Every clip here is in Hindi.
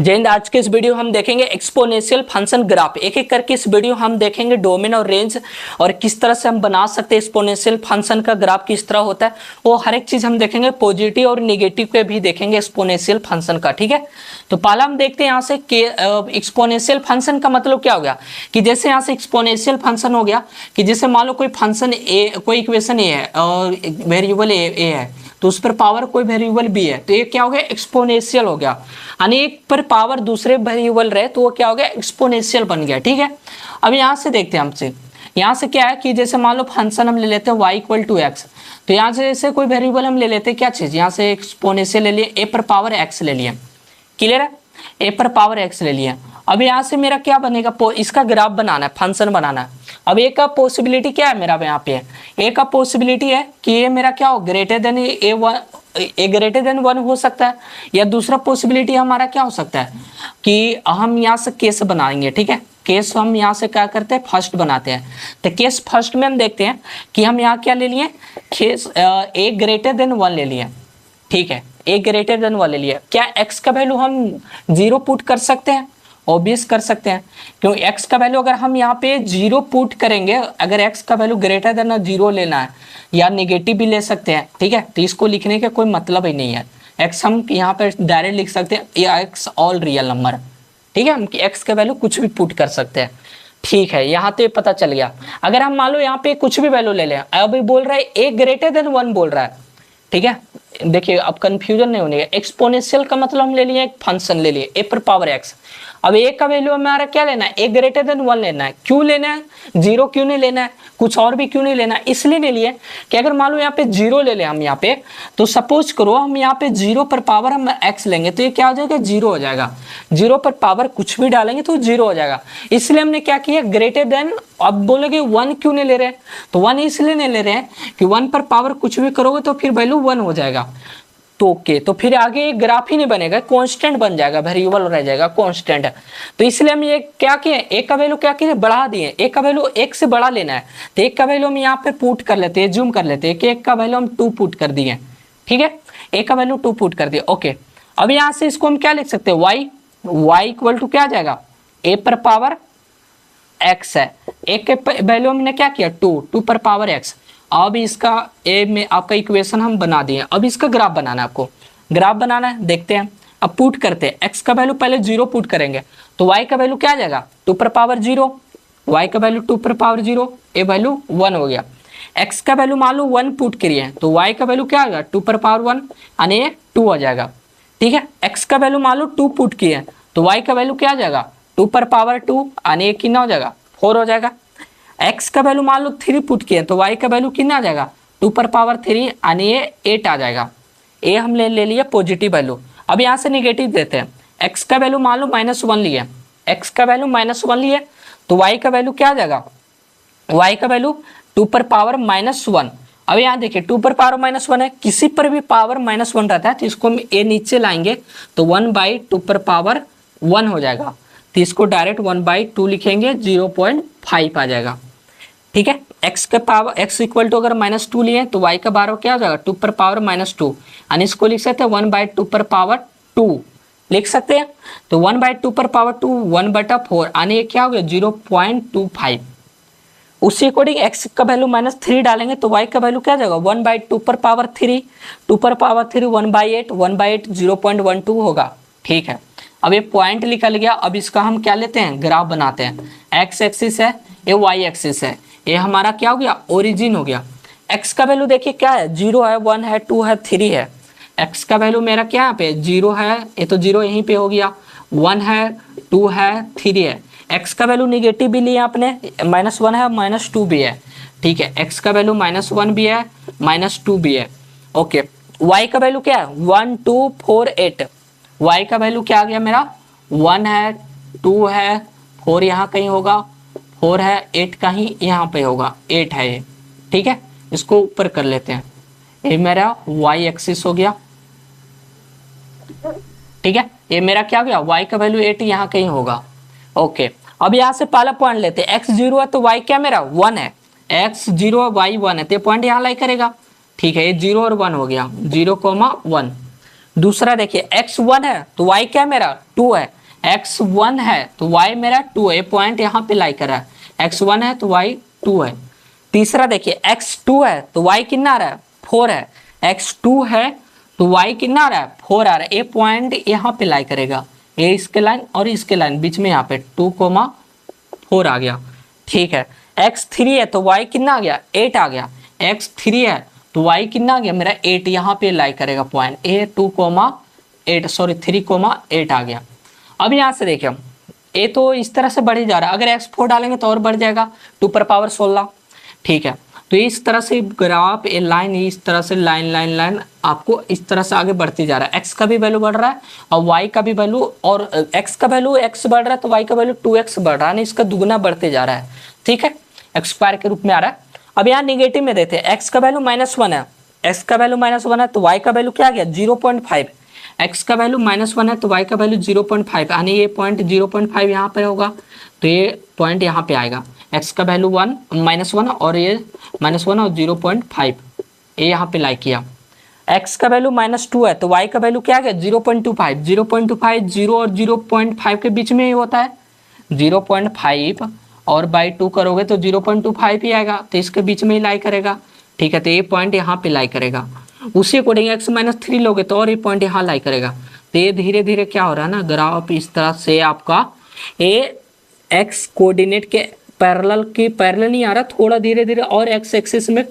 जैन आज के इस वीडियो हम देखेंगे एक्सपोनेंशियल फंक्शन ग्राफ। एक एक करके इस वीडियो हम देखेंगे डोमेन और रेंज और किस तरह से हम बना सकते हैं एक्सपोनेंशियल फंक्शन का ग्राफ किस तरह होता है, वो हर एक चीज हम देखेंगे। पॉजिटिव और नेगेटिव पे भी देखेंगे एक्सपोनेंशियल फंक्शन का। ठीक है, तो पहला हम देखते हैं यहाँ से कि एक्सपोनेंशियल फंक्शन का मतलब क्या हो गया कि जैसे यहाँ से एक्सपोनेंशियल फंक्शन हो गया कि जैसे मान लो कोई फंक्शन ए, कोई इक्वेशन ए है और वेरिएबल ए है, तो उस पर पावर कोई वेरिएबल बी है, तो ये क्या हो गया एक्सपोनेंशियल हो गया। यानी एक पर पावर दूसरे वेरिएबल रहे तो वो क्या हो गया एक्सपोनेंशियल बन गया। ठीक है, अब यहाँ से देखते हैं हमसे यहाँ से क्या है कि जैसे मान लो फंक्शन हम ले लेते हैं y इक्वल टू एक्स, तो यहाँ से जैसे कोई वेरिएबल हम ले लेते हैं क्या चीज, यहाँ से एक्सपोनेंशियल ले लिए, ए पर पावर एक्स ले लिया। क्लियर है, ए पर पावर एक्स ले लिया। अब यहाँ से मेरा क्या बनेगा, इसका ग्राफ बनाना है, फंक्शन बनाना है। अब ए का पॉसिबिलिटी क्या है मेरा यहाँ पे, ए का पॉसिबिलिटी है कि ये मेरा क्या हो ग्रेटर देन ए ग्रेटर देन 1 हो सकता है, या दूसरा पॉसिबिलिटी हमारा क्या हो सकता है कि हम यहाँ से केस बनाएंगे। ठीक है, केस हम यहाँ से क्या करते हैं फर्स्ट बनाते हैं। तो केस फर्स्ट में हम देखते हैं कि हम यहाँ क्या ले लिए, केस ए ग्रेटर देन 1 ले लिए। ठीक है, ए ग्रेटर देन 1 ले लिया। क्या एक्स का वैल्यू हम 0 पुट कर सकते हैं, ऑब्वियस कर सकते हैं, क्यों एक्स का वैल्यू अगर हम यहाँ पे 0 पुट करेंगे, अगर एक्स का वैल्यू ग्रेटर देन 0 लेना है या नेगेटिव भी ले सकते हैं। ठीक है, तो इसको लिखने का कोई मतलब ही नहीं है। एक्स हम यहाँ पे डायरेक्ट लिख सकते हैं या एक्स ऑल रियल नंबर। ठीक है, हम एक्स का वैल्यू कुछ भी पुट कर सकते हैं। ठीक है, यहाँ तो पता चल गया। अगर हम मान लो यहाँ पे कुछ भी वैल्यू ले लें, अभी बोल रहा है ए ग्रेटर देन 1 बोल रहा है। ठीक है, देखिए अब कंफ्यूजन नहीं होने का। एक्सपोनेंशियल का मतलब हम ले लिए एक फंक्शन ले लिए ए पर पावर एक्स। अब ए का वैल्यू हमारा क्या लेना है, ए ग्रेटर देन 1 लेना है। क्यों लेना है, 0 क्यों नहीं लेना है, कुछ और भी क्यों नहीं लेना है, इसलिए ले लिए कि अगर मान लो यहाँ पे 0 ले लें हम यहाँ पे, तो सपोज करो हम यहाँ पे 0 पर पावर हम x लेंगे तो ये क्या हो जाएगा 0 हो जाएगा। 0 पर पावर कुछ भी डालेंगे तो 0 हो जाएगा, इसलिए हमने क्या किया ग्रेटर देन। अब बोलोगे 1 क्यों नहीं ले रहे, तो 1 इसलिए नहीं ले रहे हैं कि 1 पर पावर कुछ भी करोगे तो फिर वैल्यू 1 हो जाएगा। तो ओके, तो फिर आगे ग्राफ ही नहीं बनेगा, कांस्टेंट बन जाएगा, वेरिएबल रह जाएगा कांस्टेंट। तो इसलिए हम ये क्या किए, ए का वैल्यू क्या किए बढ़ा दिए, ए का वैल्यू 1 से बड़ा लेना है, तो एक का वैल्यू हम यहाँ पे पुट कर लेते हैं, जूम कर लेते हैं कि एक का वैल्यू हम 2 पुट कर दिए। ठीक है, ए का वैल्यू 2 पुट कर दिए। ओके, अब यहाँ से इसको हम क्या लिख सकते हैं, y इक्वल टू क्या आ जाएगा, ए पर पावर x है, एक के वैल्यू हमने क्या किया 2 पर पावर x। अब इसका ए में आपका इक्वेशन हम बना दिए। अब इसका ग्राफ बनाना है, आपको ग्राफ बनाना है, देखते हैं। अब पुट करते हैं, x का वैल्यू पहले 0 पुट करेंगे तो y का वैल्यू क्या आ जाएगा 2 पर पावर 0, y का वैल्यू 2 पर पावर 0, ए वैल्यू 1 हो गया। x का वैल्यू मान लो 1 पुट करिए तो y का वैल्यू क्या आ गया 2 पर पावर 1 यानी 2 हो जाएगा। ठीक है, x का वैल्यू मान लो 2 पुट किए तो y का वैल्यू क्या आ जाएगा 2 पर पावर 2 यानी कितना हो जाएगा 4 हो जाएगा। x का वैल्यू मान लो 3 पुट किए तो y का वैल्यू कितना आ जाएगा 2 पर पावर 3 यानी ये 8 आ जाएगा। ए हम ले लिया पॉजिटिव वैल्यू। अब यहाँ से निगेटिव देते हैं, x का वैल्यू मान लो -1 लिए, x का वैल्यू -1 लिए तो y का वैल्यू क्या आ जाएगा, y का वैल्यू 2 पर पावर -1। अब यहाँ देखिए 2 पर पावर -1 है, किसी पर भी पावर -1 रहता है तो इसको हम ए नीचे लाएंगे तो 1/2 पर पावर 1 हो जाएगा, तो इसको डायरेक्ट 1/2 लिखेंगे 0.5 आ जाएगा। ठीक है, x का पावर x इक्वल टू अगर -2 लिए तो y का बार क्या हो जाएगा 2 पर पावर -2 यानी इसको लिख सकते हैं 1/2 पर पावर 2 लिख सकते हैं। तो 1/2 पर पावर 2 1/4 यानी ये क्या हो गया 0.25। उसी अकॉर्डिंग x का वैल्यू -3 डालेंगे तो y का वैल्यू क्या जाएगा 1/2 पर पावर 3, 2 पर पावर 3 1/8, 1/8 0.12 होगा। ठीक है, अब ये पॉइंट निकल गया। अब इसका हम क्या लेते हैं ग्राफ बनाते हैं, x एक्सिस है ये y एक्सिस है, ये हमारा क्या हो गया ओरिजिन हो गया। x का वैल्यू देखिए क्या है 0 है 1 है 2 है 3 है, x का वैल्यू मेरा क्या यहाँ पे 0 है, ये तो 0 यहीं पे हो गया, 1 है 2 है 3 है। x का वैल्यू निगेटिव भी लिया आपने, -1 है -2 भी है। ठीक है, x का वैल्यू -1 भी है -2 भी है। ओके, y का वैल्यू क्या है 1 2 4 8, y का वैल्यू क्या आ गया मेरा 1 है 2 है 4 यहाँ कहीं होगा, 4 है 8 कहीं यहाँ पे होगा, 8 है ये। ठीक है, इसको ऊपर कर लेते हैं, ये मेरा y एक्सिस हो गया। ठीक है, ये मेरा क्या हो गया y का वैल्यू 8 यहाँ कहीं होगा। ओके, अब यहाँ से पहला पॉइंट लेते हैं, x 0 है तो y क्या मेरा 1 है, x 0 है y 1 है तो पॉइंट यहाँ लाई करेगा। ठीक है, ये 0 और 1 हो गया 0, 1। दूसरा देखिए x 1 है तो y क्या मेरा 2 है, x1 है तो y मेरा 2 है, पॉइंट यहाँ पे लाई कर रहा है, x1 है तो y 2 है। तीसरा देखिए x2 है तो y कितना आ रहा है 4 है, x2 है तो y कितना आ रहा है 4 आ रहा है, ये पॉइंट यहाँ पे लाई करेगा, ये इसके लाइन और इसके लाइन बीच में यहाँ पे 2,4 आ गया। ठीक है, x3 है तो y कितना आ गया 8 आ गया, x3 है तो y कितना आ गया मेरा 8, यहाँ पे लाई करेगा पॉइंट, ए 2,8 सॉरी 3,8 आ गया। अब यहाँ से देखिए ये तो इस तरह से बढ़ ही जा रहा है, अगर x4 डालेंगे तो और बढ़ जाएगा 2⁻16। ठीक है, तो इस तरह से ग्राफ ये लाइन इस तरह से लाइन लाइन लाइन आपको इस तरह से आगे बढ़ती जा रहा है, x का भी वैल्यू बढ़ रहा है और y का भी वैल्यू, और x का वैल्यू x बढ़ रहा है तो y का वैल्यू 2x बढ़ रहा है, यानी इसका दुगुना बढ़ते जा रहा है। ठीक है, x² के रूप में आ रहा है। अब यहाँ निगेटिव में देते हैं, x का वैल्यू -1 है, x का वैल्यू -1 है तो y का वैल्यू क्या आ गया 0.5, x का वैल्यू -1 है तो y का वैल्यू 0.5, यानी ये पॉइंट 0.5 यहाँ पे होगा तो ये पॉइंट यहाँ पे आएगा, x का वैल्यू -1 और ये -1 और 0.5 ये यहाँ पे लाई किया। x का वैल्यू -2 है तो y का वैल्यू क्या आ गया 0.25, 0.25 0 और 0.5 के बीच में ही होता है, 0.5 और बाई 2 करोगे तो 0.25 ही आएगा, तो इसके बीच में ही लाई करेगा। ठीक है, तो ये पॉइंट यहाँ पे लाई करेगा। उसी अकॉर्डिंग x-3 लोगे तो और ये पॉइंट यहाँ लाई करेगा। तो ये धीरे धीरे क्या हो रहा है ना, ग्राफ इस तरह से आपका ये x कोऑर्डिनेट के पैरेलल नहीं आ रहा, थोड़ा धीरे धीरे और x एक्सिस में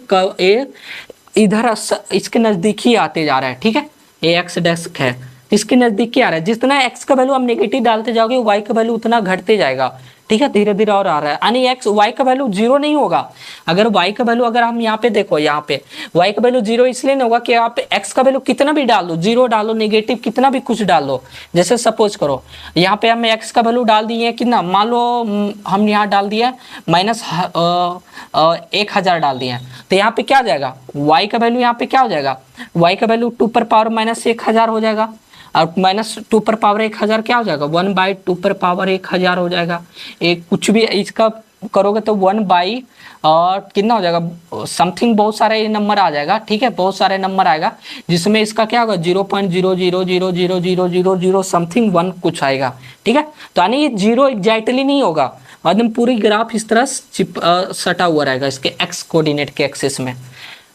इधर इसके नजदीक ही आते जा रहा है। ठीक है, ये x डेस्क है इसके नजदीक ही आ रहा है, जितना x का वैल्यू आप नेगेटिव डालते जाओगे y का वैल्यू उतना घटते जाएगा। ठीक है, धीरे धीरे और आ रहा है, यानी y का वैल्यू 0 नहीं होगा। अगर y का वैल्यू, अगर हम यहाँ पे देखो, यहाँ पे y का वैल्यू 0 इसलिए नहीं होगा कि आप x का वैल्यू कितना भी डाल दो, 0 डालो, नेगेटिव कितना भी कुछ डाल दो। जैसे सपोज करो यहाँ पे हम x का वैल्यू डाल दिए कितना, मान लो हम यहाँ डाल दिया -1000 डाल दिए, तो यहाँ पे क्या आ जाएगा y का वैल्यू, यहाँ पे क्या हो जाएगा y का वैल्यू 2⁻−1000 हो जाएगा, और -2⁻1000 क्या हो जाएगा 1/2⁻1000 हो जाएगा। एक कुछ भी इसका करोगे तो 1 और कितना हो जाएगा समथिंग, बहुत सारे नंबर आ जाएगा। ठीक है, बहुत सारे नंबर आएगा जिसमें इसका क्या होगा 0.000000 समथिंग 1 कुछ आएगा। ठीक है, तो यानी ये 0 एग्जैक्टली नहीं होगा, एकदम पूरी ग्राफ इस तरह सटा हुआ रहेगा इसके x कोऑर्डिनेट के एक्सिस में।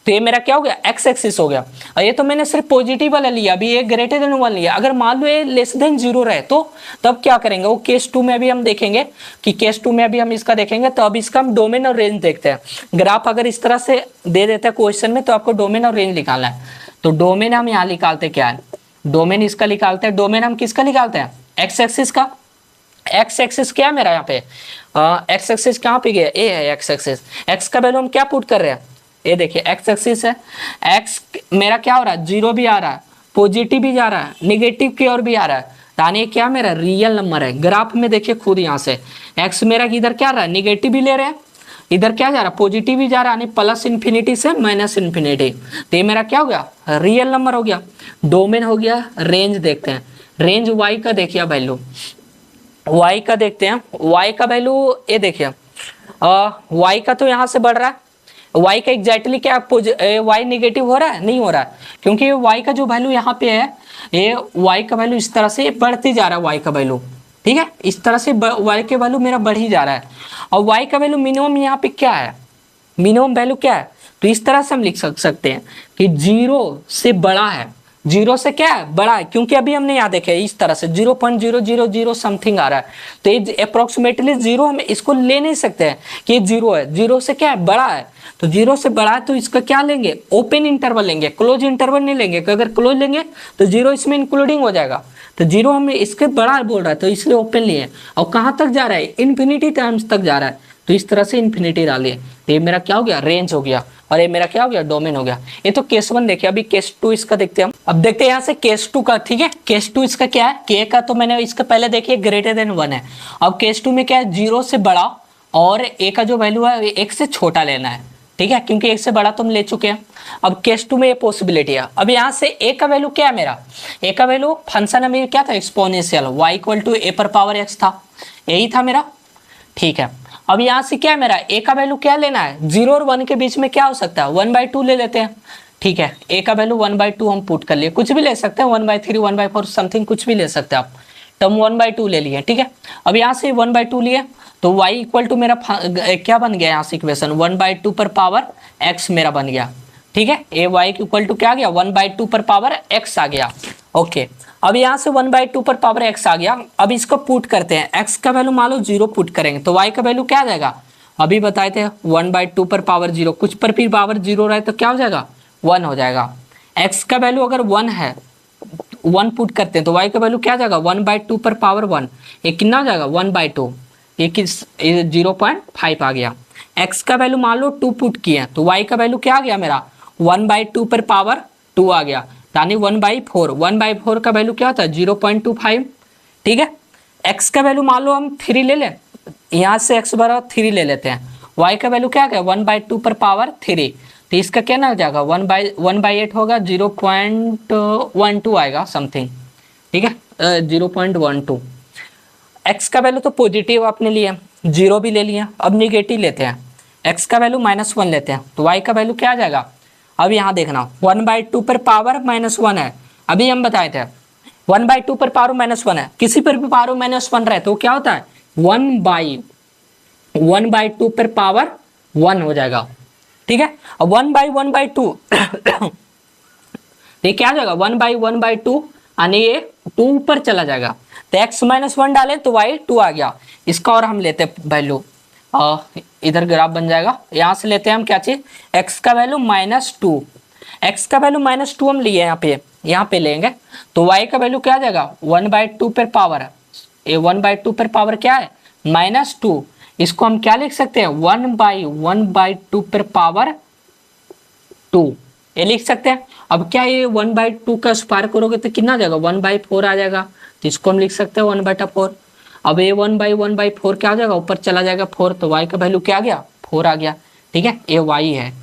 तो ये मेरा क्या हो गया x एक्सिस हो गया, और ये तो मैंने सिर्फ पॉजिटिव वाला लिया, अभी ये ग्रेटर देन 1 लिया। अगर मान लो ये लेस देन 0 रहे तो तब क्या करेंगे, वो केस 2 में भी हम देखेंगे कि केस 2 में भी हम इसका देखेंगे। तो अब इसका हम डोमेन और रेंज देखते हैं। ग्राफ अगर इस तरह से दे देता है क्वेश्चन में तो आपको डोमेन और रेंज निकालना है। तो डोमेन हम यहाँ निकालते क्या है, डोमेन इसका निकालते हैं। डोमेन हम किसका निकालते हैं x एक्सिस का। x एक्सिस क्या है मेरा यहाँ पे, x एक्सिस कहाँ पे गया, ए है x एक्सिस। x का वैल्यू हम क्या पुट कर रहे हैं, ये देखिए x एक्सिस है, x मेरा क्या हो रहा है 0 भी आ रहा है, पॉजिटिव भी जा रहा है, नेगेटिव की ओर भी आ रहा है, यानी क्या मेरा रियल नंबर है। ग्राफ में देखिए खुद यहाँ से x मेरा इधर क्या रहा है नेगेटिव भी ले रहे हैं, इधर क्या जा रहा है पॉजिटिव भी जा रहा है, यानी +∞ से -∞। तो ये मेरा क्या हो गया रियल नंबर हो गया। डोमेन हो गया। रेंज देखते हैं, रेंज y का देखिए वैल्यू, y का देखते हैं, y का वैल्यू ये देखिए y का तो यहाँ से बढ़ रहा है, y का एग्जैक्टली क्या y नेगेटिव हो रहा है, नहीं हो रहा है, क्योंकि y का जो वैल्यू यहाँ पे है ये y का वैल्यू इस तरह से बढ़ती जा रहा है y का वैल्यू। ठीक है, इस तरह से y के वैल्यू मेरा बढ़ ही जा रहा है, और y का वैल्यू मिनिमम यहाँ पे क्या है, मिनिमम वैल्यू क्या है, तो इस तरह से हम लिख सकते हैं कि 0 से बड़ा है, 0 से क्या है बड़ा है, क्योंकि अभी हमने यहाँ देखे इस तरह से 0.000 समथिंग आ रहा है, तो ये अप्रोक्सीमेटली 0 हम इसको ले नहीं सकते हैं कि 0 है, 0 से क्या है बड़ा है, तो 0 से बड़ा है तो इसका क्या लेंगे ओपन इंटरवल लेंगे, क्लोज इंटरवल नहीं लेंगे, अगर क्लोज लेंगे तो 0 इसमें इंक्लूडिंग हो जाएगा, तो 0 हमें इसके बड़ा बोल रहा है तो इसलिए ओपन लिए, और कहाँ तक जा रहा है इन्फिनिटी टर्म्स तक जा रहा है, तो इस तरह से इन्फिनिटी डालिए, तो ये मेरा क्या हो गया रेंज हो गया, और ये मेरा क्या हो गया डोमेन हो गया। ये तो केस 1 देखिए, अभी केस 2 इसका देखते हैं हम। अब देखते हैं यहाँ से केस 2 का। ठीक है, केस 2 इसका क्या है, के का तो मैंने इसका पहले देखिए ग्रेटर देन 1 है, अब केस 2 में क्या है 0 से बड़ा और ए का जो वैल्यू है 1 से छोटा लेना है। ठीक है, क्योंकि 1 से बड़ा तो हम ले चुके हैं। अब केस 2 में ये पॉसिबिलिटी है। अब यहाँ से ए का वैल्यू क्या है, मेरा ए का वैल्यू फंक्शन हमें क्या था एक्सपोनेंशियल y = a⁻x था, यही था मेरा। ठीक है, अब यहाँ से क्या है मेरा ए का वैल्यू क्या लेना है, 0 और 1 के बीच में क्या हो सकता है 1/2 ले लेते हैं। ठीक है, ए का वैल्यू 1/2 हम पुट कर लिए, कुछ भी ले सकते हैं 1/3 1/4 समथिंग कुछ भी ले सकते हैं आप। तो हम 1/2 ले लिए, ठीक है। अब यहाँ से 1/2 लिए तो y इक्वल टू मेरा क्या बन गया यहाँ से इक्वेशन, 1/2 पर पावर x मेरा बन गया, ठीक है। ए y इक्वल टू क्या आ गया, 1/2 पर पावर x आ गया, ओके। अब यहाँ से 1/2 पर पावर x आ गया। अब इसको पुट करते हैं, x का वैल्यू मान लो 0 पुट करेंगे तो y का वैल्यू क्या आ जाएगा, अभी बताए थे 1/2 पर पावर 0, कुछ पर फिर पावर 0 रहे तो क्या हो जाएगा, 1 हो जाएगा। x का वैल्यू अगर 1 है, 1 पुट करते हैं तो y का वैल्यू क्या आ जाएगा, 1/2 पर पावर 1, ये कितना हो जाएगा 1/2, ये किस 0.5 आ गया। x का वैल्यू मान लो 2 पुट किए तो y का वैल्यू क्या आ गया मेरा, 1/2 पर पावर 2 आ गया, यानी 1/4, 1/4 का वैल्यू क्या होता है 0.25, ठीक है। x का वैल्यू मान लो हम 3 ले लें, यहाँ से x बराबर 3 ले लेते हैं, y का वैल्यू क्या आ गया 1/2 पर पावर 3, तो इसका क्या ना हो जाएगा 1/8 होगा, 0.12 आएगा समथिंग, ठीक है, 0.12। x का वैल्यू तो पॉजिटिव आपने लिया, 0 भी ले लिया। अब निगेटिव लेते हैं, x का वैल्यू -1 लेते हैं तो y का वैल्यू क्या आ जाएगा, अब यहाँ देखना 1/2 पर पावर -1 है, अभी हम बताए थे 1/2 पर पावर -1 है, किसी पर भी पावर -1 रहे तो क्या होता है 1/2 पर पावर 1 हो जाएगा, ठीक है। अब 1/1/2 ये क्या आ जाएगा 1/1/2, यानी ये 2 ऊपर चला जाएगा तो x -1 डालें तो y 2 आ गया। इसका और हम लेते हैं वैल्यू, इधर ग्राफ बन जाएगा, यहाँ से लेते हैं हम क्या चीज, x का वैल्यू -2, x का वैल्यू -2 हम लिए यहाँ पे लेंगे तो y का वैल्यू क्या आ जाएगा 1/2 पर पावर, ये 1/2 पर पावर क्या है -2, इसको हम क्या लिख सकते हैं 1/1/2 पर पावर 2, ये लिख सकते हैं। अब क्या ये 1/2 का स्क्वायर करोगे तो कितना आ जाएगा 1/4 आ जाएगा, तो इसको हम लिख सकते हैं 1/4। अब ये 1/1/4 क्या आ जाएगा, ऊपर चला जाएगा 4, तो y का वैल्यू क्या आ गया 4 आ गया, ठीक है। ये y है,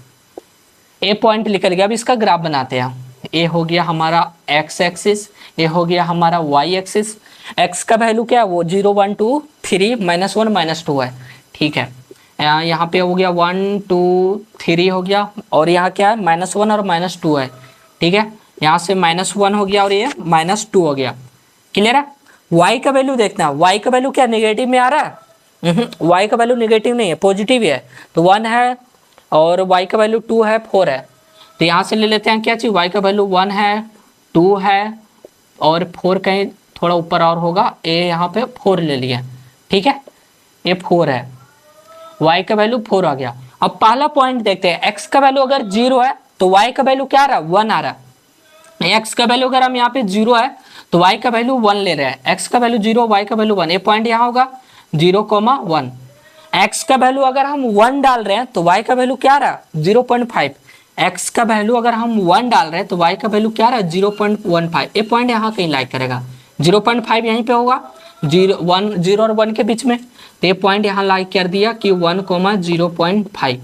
ए पॉइंट निकल गया। अब इसका ग्राफ बनाते हैं, ये हो गया हमारा x एक्सिस, ये हो गया हमारा y एक्सिस। x का वैल्यू क्या है वो 0 1 2 3 -1 -2 है, ठीक है। यहाँ पे हो गया 1 2 3 हो गया, और यहाँ क्या है -1 और -2 है, ठीक है। यहाँ से -1 हो गया और ये -2 हो गया, क्लियर है। y का वैल्यू देखना, y का वैल्यू क्या नेगेटिव में आ रहा है, y का वैल्यू नेगेटिव नहीं है पॉजिटिव है, तो 1 है और y का वैल्यू 2 है 4 है, तो यहाँ से ले लेते हैं क्या चीज़, y का वैल्यू 1 है 2 है और 4 कहीं थोड़ा ऊपर और होगा, ए यहाँ पे 4 ले लिया, ठीक है, ये 4 है, y का वैल्यू 4 आ गया। अब पहला पॉइंट देखते हैं, x का वैल्यू अगर 0 है तो y का वैल्यू क्या आ रहा है 1 आ रहा है, x का वैल्यू अगर हम यहाँ पे 0 है तो y का वैल्यू 1 ले रहे हैं, x का वैल्यू 0 y का वैल्यू 1, ये पॉइंट यहाँ होगा 0,1। x का वैल्यू अगर हम 1 डाल रहे हैं तो y का वैल्यू क्या आ रहा है 0.5, x का वैल्यू अगर हम 1 डाल रहे हैं तो y का वैल्यू क्या आ रहा है 0.15, ये पॉइंट यहाँ कहीं लाइक करेगा, 0.5 यहीं पे होगा 0 और 1 के बीच में, तो ये पॉइंट यहाँ लाइक कर दिया कि 1,0.5,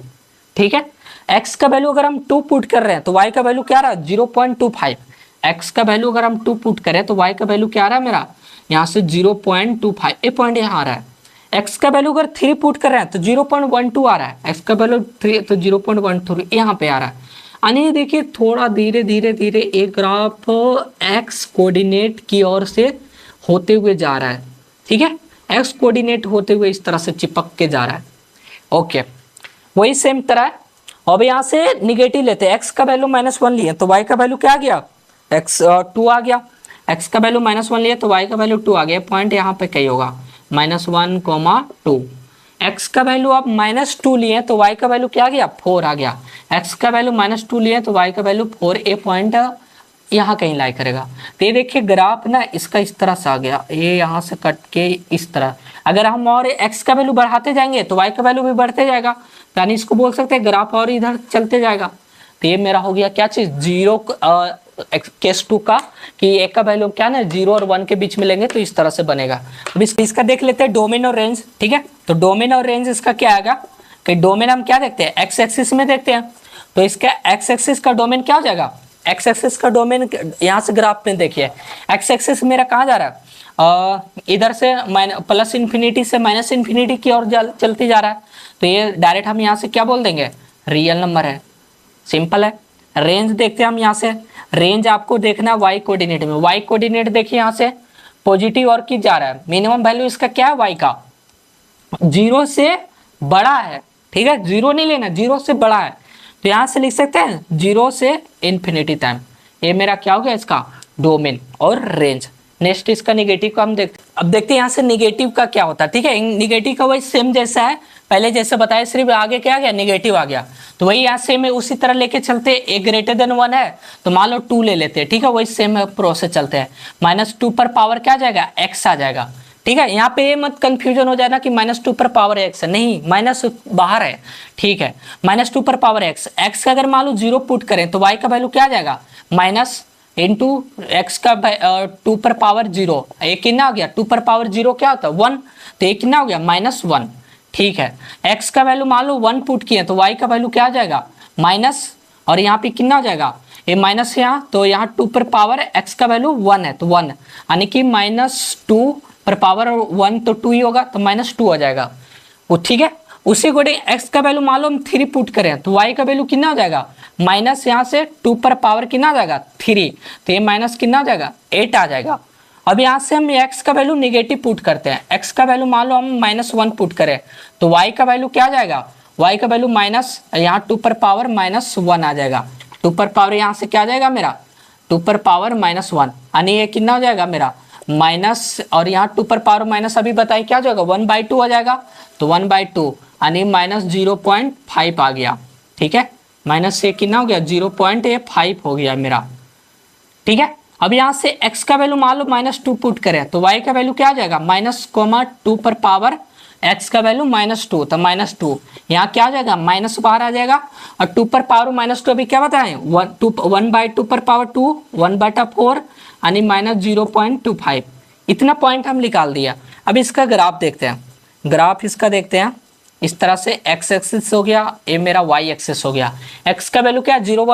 ठीक है। x का वैल्यू अगर हम 2 पुट कर रहे हैं तो y का वैल्यू क्या आ रहा है 0.25, x का वैल्यू अगर हम 2 पुट करें तो y का वैल्यू क्या आ रहा है मेरा यहाँ से 0.25, ये पॉइंट यहाँ आ रहा है। x का वैल्यू अगर 3 पुट कर रहे हैं तो 0.12 आ रहा है, x का वैल्यू 3 तो 0.13 यहाँ पे आ रहा है। यानी देखिए थोड़ा धीरे धीरे धीरे एक ग्राफ x कोऑर्डिनेट की ओर से होते हुए जा रहा है, ठीक है, x कोऑर्डिनेट होते हुए इस तरह से चिपक के जा रहा है, ओके। वही सेम तरह है। अब यहाँ से निगेटिव लेते हैं, x का वैल्यू -1 लिए तो y का वैल्यू क्या आ गया 2 आ गया, x का वैल्यू -1 लिए तो y का वैल्यू 2 आ गया, पॉइंट यहाँ पे कहीं होगा -1,2। x का वैल्यू आप -2 लिए तो y का वैल्यू क्या आ गया 4 आ गया, x का वैल्यू -2 लिए तो y का वैल्यू 4, ए पॉइंट यहाँ कहीं लाई करेगा। तो ये देखिए ग्राफ ना इसका इस तरह से आ गया, ये यहाँ से कट के इस तरह, अगर हम और x का वैल्यू बढ़ाते जाएंगे तो y का वैल्यू भी बढ़ते जाएगा, यानी इसको बोल सकते हैं ग्राफ और इधर चलते जाएगा। तो ये मेरा हो गया क्या चीज 0 केस 2 का, कि एक का वैल्यू क्या ना 0 और 1 के बीच में लेंगे तो इस तरह से बनेगा। अब इसका देख लेते हैं डोमेन और रेंज, ठीक है। तो डोमेन और रेंज इसका क्या आएगा कि डोमेन हम क्या देखते हैं एक्स एक्सिस में देखते हैं, तो इसका एक्स एक्सिस का डोमेन क्या हो जाएगा, एक्स एक्सिस का डोमेन यहाँ से ग्राफ में देखिए एक्स एक्सिस मेरा कहाँ जा रहा है, इधर से प्लस इन्फिनिटी से माइनस इन्फिनिटी की ओर चलती जा रहा है, तो ये डायरेक्ट हम यहाँ से क्या बोल देंगे रियल नंबर है, सिंपल है। रेंज देखते हैं हम यहाँ से, रेंज आपको देखना है वाई कोऑर्डिनेट में, वाई कोऑर्डिनेट देखिए यहाँ से पॉजिटिव और की जा रहा है। मिनिमम वैल्यू इसका क्या है, y का 0 से बड़ा है, ठीक है, 0 नहीं लेना, 0 से बड़ा है, तो यहां से लिख सकते हैं 0 से इन्फिनिटी टाइम। ये मेरा क्या हो गया इसका डोमेन और रेंज। नेक्स्ट इसका निगेटिव का हम अब देखते हैं यहाँ से निगेटिव का क्या होता है, ठीक है। निगेटिव का वही सेम जैसा है, पहले जैसे बताया, सिर्फ आगे क्या आ गया, निगेटिव आ गया, तो वही यहाँ सेम है, उसी तरह लेके चलते। ए ग्रेटर देन 1 है तो मान लो 2 ले लेते हैं, ठीक है, वही सेम प्रोसेस चलते हैं। -2 पर पावर क्या आ जाएगा, x आ जाएगा, ठीक है। यहाँ पे ये मत कंफ्यूजन हो जाए ना कि -2 पर पावर x है, नहीं, माइनस बाहर है, ठीक है। -2 पर पावर x, x का अगर मान लो 0 पुट करें तो y का वैल्यू क्या आ जाएगा, माइनस इंटू एक्स का 2 पर पावर 0, एक कितना हो गया, 2 पर पावर 0 क्या होता है 1, तो एक कितना हो गया -1, ठीक है। x का वैल्यू मान लो 1 पुट किए तो y का वैल्यू क्या आ जाएगा माइनस, और यहाँ पे कितना हो जाएगा, ये माइनस यहाँ, तो यहाँ 2 पर पावर x का वैल्यू 1 है तो 1, यानी कि -2 पर पावर 1 तो 2 ही होगा, तो -2 आ जाएगा वो, ठीक है। उसी अकॉर्डिंग x का वैल्यू मान लो हम 3 पुट करें तो y का वैल्यू कितना हो जाएगा, माइनस यहाँ से 2 पर पावर कितना आ जाएगा 3, तो ये माइनस कितना आ जाएगा 8 आ जाएगा। अब यहाँ से हम x का वैल्यू निगेटिव पुट करते हैं, x का वैल्यू मान लो हम -1 पुट करें तो y का वैल्यू क्या आ जाएगा, y का वैल्यू माइनस यहाँ 2 पर पावर -1 आ जाएगा, 2 पर पावर यहाँ से क्या आ जाएगा मेरा 2 पर पावर -1, यानी ये कितना हो जाएगा मेरा माइनस, और यहाँ 2 पर पावर माइनस अभी बताइए क्या हो जाएगा 1/2 आ जाएगा, तो 1/2 यानी -0.5 आ गया, ठीक है। माइनस से कितना हो गया 0.5 हो गया मेरा, ठीक है। अब यहाँ से x का वैल्यू मान लो -2 पुट करें तो y का वैल्यू क्या आ जाएगा -2 पर पावर x का वैल्यू -2, तो -2 यहाँ क्या आ जाएगा माइनस बाहर आ जाएगा, और 2 पर पावर -2 अभी क्या बताएं 1/2 पर पावर 2 1/4 यानी -0.25, इतना पॉइंट हम निकाल दिया। अब इसका ग्राफ देखते हैं, ग्राफ इसका देखते हैं, इस तरह से x एक्सिस हो गया, ये मेरा y एक्सिस हो गया। x का वैल्यू क्या 0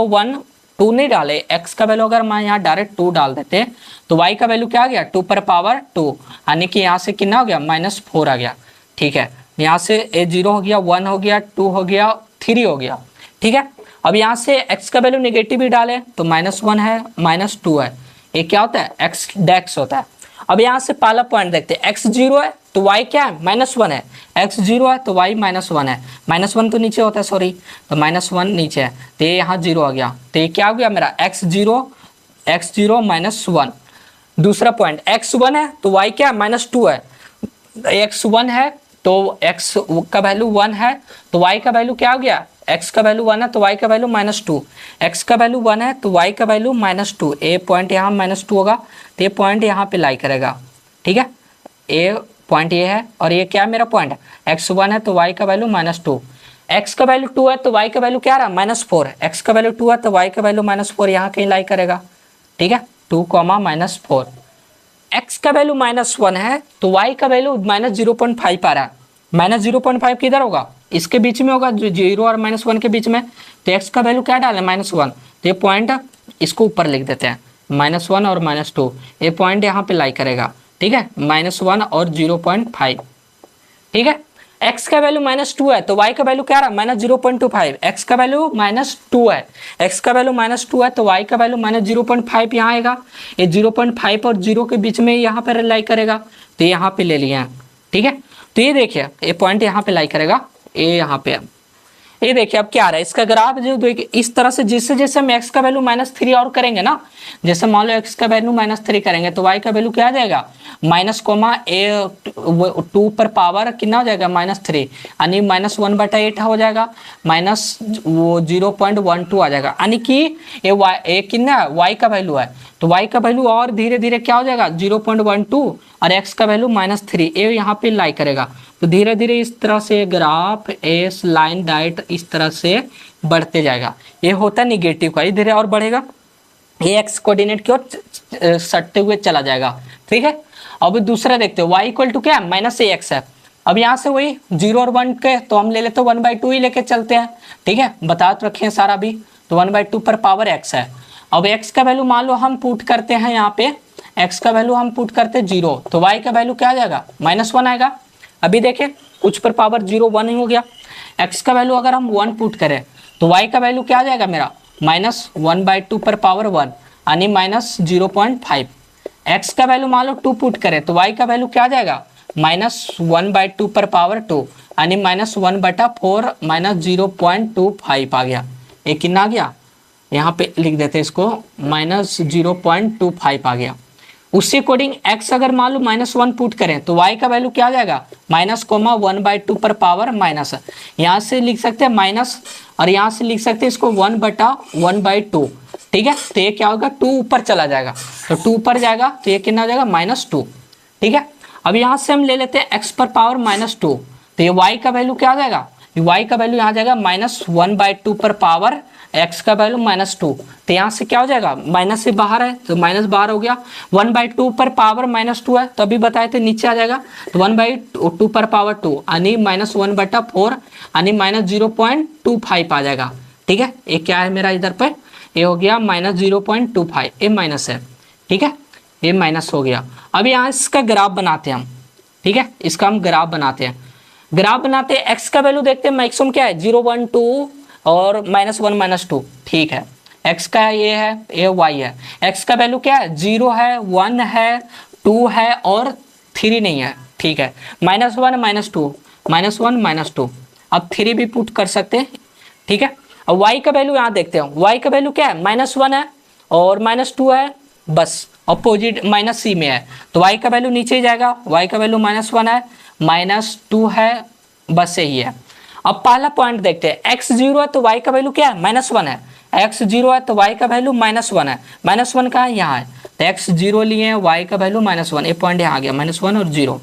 1 2 नहीं डाले, x का वैल्यू अगर मैं यहाँ डायरेक्ट 2 डाल देते तो y का वैल्यू क्या आ गया 2 पर पावर 2, यानी कि यहाँ से कितना हो गया -4 आ गया, ठीक है। यहाँ से ए 0 हो गया, 1 हो गया, 2 हो गया, 3 हो गया, ठीक है। अब यहाँ से x का वैल्यू नेगेटिव ही डाले तो -1 है -2 है, ये क्या होता है x डेक्स होता है। अब यहाँ से पहला पॉइंट देखते हैं, x 0 है तो y क्या है -1 है, x 0 है तो y -1 है, -1 तो नीचे होता है सॉरी, तो -1 नीचे है, तो ये यहाँ 0 आ गया, तो ये क्या हो गया मेरा x 0 -1। दूसरा पॉइंट x 1 है तो y क्या है -2 है, x 1 है तो x का वैल्यू 1 है तो y का वैल्यू क्या हो गया, x का वैल्यू 1 है तो y का वैल्यू -2, x का वैल्यू 1 है तो y का वैल्यू -2, ए पॉइंट यहाँ -2 होगा तो ये पॉइंट यहाँ पे लाई करेगा, ठीक है। ए पॉइंट ये है और ये क्या है मेरा पॉइंट, x 1 है तो y का वैल्यू -2, x का वैल्यू 2 है तो y का वैल्यू क्या रहा -4, x का वैल्यू 2 है तो y का वैल्यू -4 यहाँ कहीं लाई करेगा, ठीक है, 2, -4। x का वैल्यू -1 है तो y का वैल्यू -0.5 आ रहा है, -0.5 किधर होगा, इसके बीच में होगा, जो 0 और -1 के बीच में, तो x का वैल्यू क्या डाले -1, तो ये पॉइंट इसको ऊपर लिख देते हैं, -1 और -2, ये पॉइंट यहाँ पे लाई करेगा, ठीक है, -1 और 0.5, ठीक है। x का वैल्यू -2 है तो y का वैल्यू क्या रहा -0.25, x का वैल्यू -2 है, x का वैल्यू -2 है तो y का वैल्यू -0.5 यहाँ आएगा, ये 0.5 और 0 के बीच में यहाँ पर लाई करेगा, तो यहाँ पे ले लिया, ठीक है। तो ये देखिए ये पॉइंट यहाँ पे लाई करेगा, ये यहाँ पे, ये देखिए अब क्या आ रहा है इसका ग्राफ, जो देखिए इस तरह से जैसे जैसे हम x का वैल्यू -3 और करेंगे ना, जैसे मान लो x का वैल्यू -3 करेंगे तो y का वैल्यू क्या आ जाएगा -2 पर पावर कितना हो जाएगा -3, यानी -1/8 हो जाएगा, -0.12 आ जाएगा, यानी कि ये कितना है y का वैल्यू है, तो y का वैल्यू और धीरे धीरे क्या हो जाएगा 0.12 और x का वैल्यू -3, ये यहाँ पे लाई करेगा, तो धीरे धीरे इस तरह से ग्राफ एस लाइन डाइट इस तरह से बढ़ते जाएगा। ये होता है निगेटिव का, धीरे और बढ़ेगा, ये एक्स कोऑर्डिनेट की ओर सटते हुए चला जाएगा, ठीक है। अब दूसरा देखते हैं, y इक्वल टू क्या है -ax है, अब यहाँ से वही 0 और 1 के तो हम ले लेते हैं 1/2 ही लेके चलते हैं, ठीक है, बता तो रखे हैं सारा भी, तो 1/2 पर पावर x है। अब x का वैल्यू मान लो हम पुट करते हैं, यहाँ पे x का वैल्यू हम पुट करते हैं 0, तो y का वैल्यू क्या आ जाएगा -1 आएगा। अभी देखें कुछ पर पावर 0 1 ही हो गया, x का वैल्यू अगर हम 1 पुट करें तो y का वैल्यू क्या आ जाएगा मेरा -1/2 पर पावर 1, यानी -0.5, x का वैल्यू मान लो 2 पुट करें तो y का वैल्यू क्या आ जाएगा -1/2 पर पावर 2 यानी -1/4 -0.25 आ गया। ये कितना आ गया, यहाँ पे लिख देते हैं इसको, -0.25 आ गया। उसी अकॉर्डिंग x अगर मान लो -1 पुट करें तो y का वैल्यू क्या आ जाएगा -1/2 पर पावर माइनस, यहाँ से लिख सकते हैं माइनस और यहाँ से लिख सकते हैं इसको 1/1/2। ठीक है, तो ये क्या होगा 2 ऊपर चला जाएगा, तो 2 ऊपर जाएगा तो ये कितना आ जाएगा -2। ठीक है, अब यहाँ से हम ले लेते हैं x पर पावर -2, तो ये y का वैल्यू क्या आ जाएगा, y का वैल्यू यहाँ जाएगा -1/2 पर पावर x का वैल्यू -2, तो यहाँ से क्या हो जाएगा माइनस से बाहर है तो माइनस बाहर हो गया, 1/2 पर पावर -2 है तो अभी बताए थे नीचे आ जाएगा, तो 1/2 पर पावर 2 यानी -1/4 यानी -0.25 आ जाएगा। ठीक है, ये क्या है मेरा इधर पर, ये हो गया -0.25, ये माइनस है। ठीक है, ये माइनस हो गया। अब यहाँ इसका ग्राफ बनाते हैं हम। ठीक है, इसका हम ग्राफ बनाते हैं, ग्राफ बनाते हैं, x का वैल्यू देखते हैं मैक्सिमम क्या है 0 1 2 और -1 -2। ठीक है, x का ये है, ये y है, x का वैल्यू क्या है 0 है 1 है 2 है और 3 नहीं है। ठीक है, -1 -2 -1 -2, अब 3 भी पुट कर सकते हैं। ठीक है, अब y का वैल्यू यहाँ देखते हैं, y का वैल्यू क्या है -1 है और -2 है, बस अपोजिट -c में है तो y का वैल्यू नीचे ही जाएगा, y का वैल्यू -1 है -2 है, बस यही है। अब पहला पॉइंट देखते हैं, x 0 है तो y का वैल्यू क्या है -1 है, x 0 है तो y का वैल्यू -1 है, -1 कहाँ है यहाँ है, तो x 0 लिए हैं y का वैल्यू -1, ये पॉइंट यहाँ आ गया -1 और 0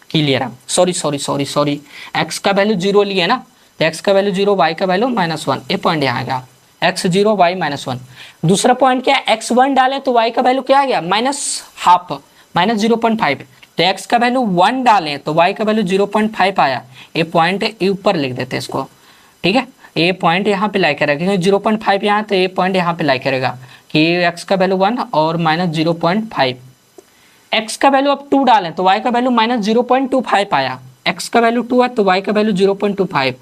क्लियर है। सॉरी x का वैल्यू 0 लिए ना, तो x का वैल्यू 0 y का वैल्यू -1, ये पॉइंट यहाँ आ गया x 0 y -1। दूसरा पॉइंट क्या है, x 1 डालें तो y का वैल्यू क्या आ गया -0.5 -0.5, तो x का वैल्यू 1 डालें तो y का वैल्यू 0.5 आया, ये पॉइंट ऊपर लिख देते हैं इसको। ठीक है, ये पॉइंट यहाँ पे लाई करेगा क्योंकि 0.5 यहाँ, तो ये पॉइंट यहाँ पे लाई करेगा कि x का वैल्यू 1 और -0.5। x का वैल्यू अब 2 डालें तो y का वैल्यू -0.25 आया, x का वैल्यू 2 है तो y का वैल्यू 0.25।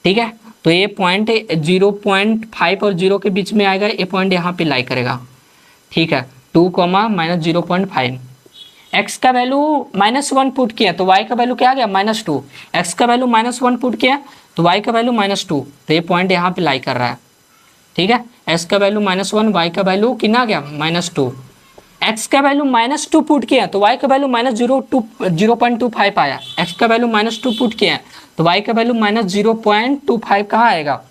ठीक है, तो ये पॉइंट 0.5 और 0 के बीच में आएगा, ये पॉइंट यहाँ पे लाई करेगा। ठीक है, 2, -0.5, x का वैल्यू -1 पुट किया तो y का वैल्यू क्या आ गया -2, x का वैल्यू -1 पुट किया तो y का वैल्यू -2, तो ये पॉइंट यहाँ पे लाई कर रहा है। ठीक है, x का वैल्यू -1, y का वैल्यू कितना आ गया -2, x का वैल्यू -2 पुट किया तो y का वैल्यू -0.25 आया, x का वैल्यू -2 पुट किया तो y का वैल्यू -0.25 कहाँ आएगा,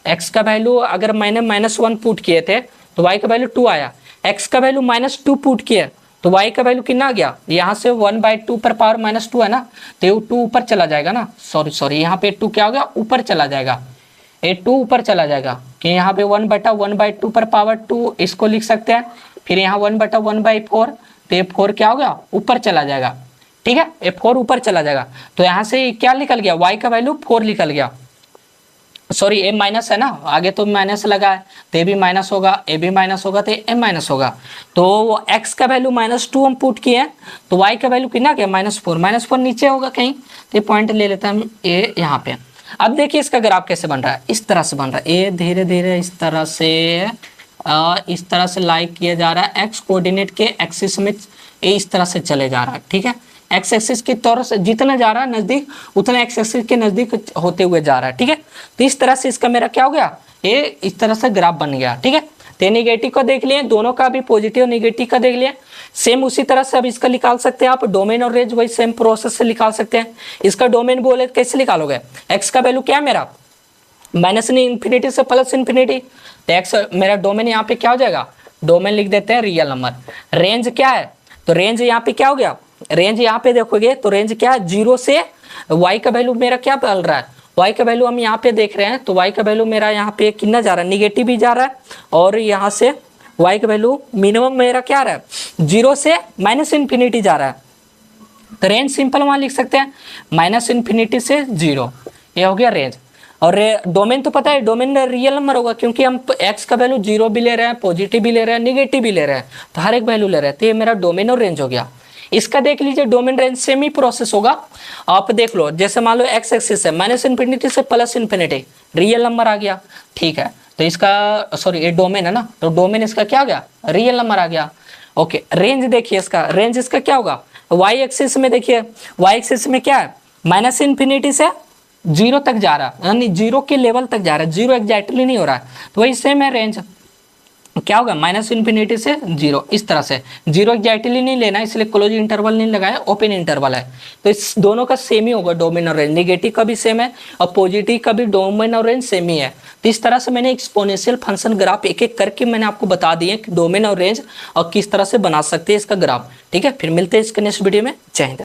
x का वैल्यू अगर मैंने -1 पुट किए थे तो y का वैल्यू 2 आया, x का वैल्यू -2 पुट किया तो y का वैल्यू कितना आ गया, यहाँ से 1/2 पर पावर -2 है ना, तो ये 2 ऊपर चला जाएगा ना, सॉरी यहाँ पे 2 क्या हो गया ऊपर चला जाएगा, ये 2 ऊपर चला जाएगा कि यहाँ पे 1/1/2 पर पावर 2 इसको लिख सकते हैं, फिर यहाँ 1/1/4 तो ये 4 क्या हो गया ऊपर चला जाएगा। ठीक है, ये 4 ऊपर चला जाएगा तो यहाँ से क्या निकल गया, y का वैल्यू 4 निकल गया, सॉरी ए माइनस है ना, आगे तो माइनस लगा है तो ये भी माइनस होगा, ए भी माइनस होगा तो ए माइनस होगा, तो x का वैल्यू -2 हम पुट किए तो y का वैल्यू कितना क्या -4 नीचे होगा कहीं, तो ये पॉइंट ले लेते हैं हम ए यहाँ पे। अब देखिए इसका ग्राफ कैसे बन रहा है, इस तरह से बन रहा है, ए धीरे धीरे इस तरह से लाइक किया जा रहा है, x कोऑर्डिनेट के एक्सिस में ए इस तरह से चले जा रहा है। ठीक है, एक्स एक्सिस की तरफ से जितना जा रहा है नजदीक उतना एक्स एक्सिस के नजदीक होते हुए जा रहा है। ठीक है, तो इस तरह से इसका मेरा क्या हो गया, ये इस तरह से ग्राफ बन गया। ठीक है, तो नेगेटिव का देख लिए, दोनों का भी पॉजिटिव नेगेटिव का देख लिया, सेम उसी तरह से अब इसका निकाल सकते हैं आप, डोमेन और रेंज वही सेम प्रोसेस से निकाल सकते हैं। इसका डोमेन बोले कैसे निकालोगे, एक्स का वैल्यू क्या है मेरा -∞ से +∞, तो एक्स मेरा डोमेन यहाँ पे क्या हो जाएगा, डोमेन लिख देते हैं रियल नंबर। रेंज क्या है, तो रेंज यहाँ पे क्या हो गया, रेंज यहाँ पे देखोगे तो रेंज क्या है 0 से y का वैल्यू मेरा क्या चल रहा है, y का वैल्यू हम यहाँ पे देख रहे हैं तो y का वैल्यू मेरा यहाँ पे कितना जा रहा है, निगेटिव भी जा रहा है, और यहाँ से y का वैल्यू मिनिमम मेरा क्या आ रहा है 0 से -∞ जा रहा है, तो रेंज सिंपल वहाँ लिख सकते हैं -∞ से 0, ये हो गया रेंज। और डोमेन तो पता है, डोमेन रियल नंबर होगा क्योंकि हम x का वैल्यू 0 भी ले रहे हैं, पॉजिटिव भी ले रहे हैं, निगेटिव भी ले रहे हैं, तो हर एक वैल्यू ले रहे हैं, तो ये मेरा डोमेन और रेंज हो गया। इसका देख लीजिए डोमेन रेंज सेम ही प्रोसेस होगा, आप देख लो, जैसे मान लो x एक्सिस है -∞ से +∞, रियल नंबर आ गया। ठीक है, तो इसका सॉरी ये डोमेन है ना, तो डोमेन इसका क्या आ गया, रियल नंबर आ गया। ओके, रेंज देखिए इसका, रेंज इसका क्या होगा, वाई एक्सिस में देखिए, वाई एक्सिस में क्या है, माइनस इन्फिनिटी से जीरो तक जा रहा है, यानी जीरो के लेवल तक जा रहा है, जीरो एग्जैक्टली नहीं हो रहा है, तो वही सेम है रेंज, क्या होगा माइनस इन्फिनिटी से जीरो, इस तरह से, जीरो एग्जैक्टली नहीं लेना इसलिए क्लोज इंटरवल नहीं लगाया, ओपन इंटरवल है, तो इस दोनों का सेम ही होगा डोमेन और रेंज, नेगेटिव का भी सेम है और पॉजिटिव का भी डोमेन और रेंज सेम ही है। तो इस तरह से मैंने एक्सपोनेंशियल फंक्शन ग्राफ एक एक करके मैंने आपको बता दिए कि डोमेन और रेंज और किस तरह से बना सकते हैं इसका ग्राफ। ठीक है, फिर मिलते हैं इसके नेक्स्ट वीडियो में। जय हिंद।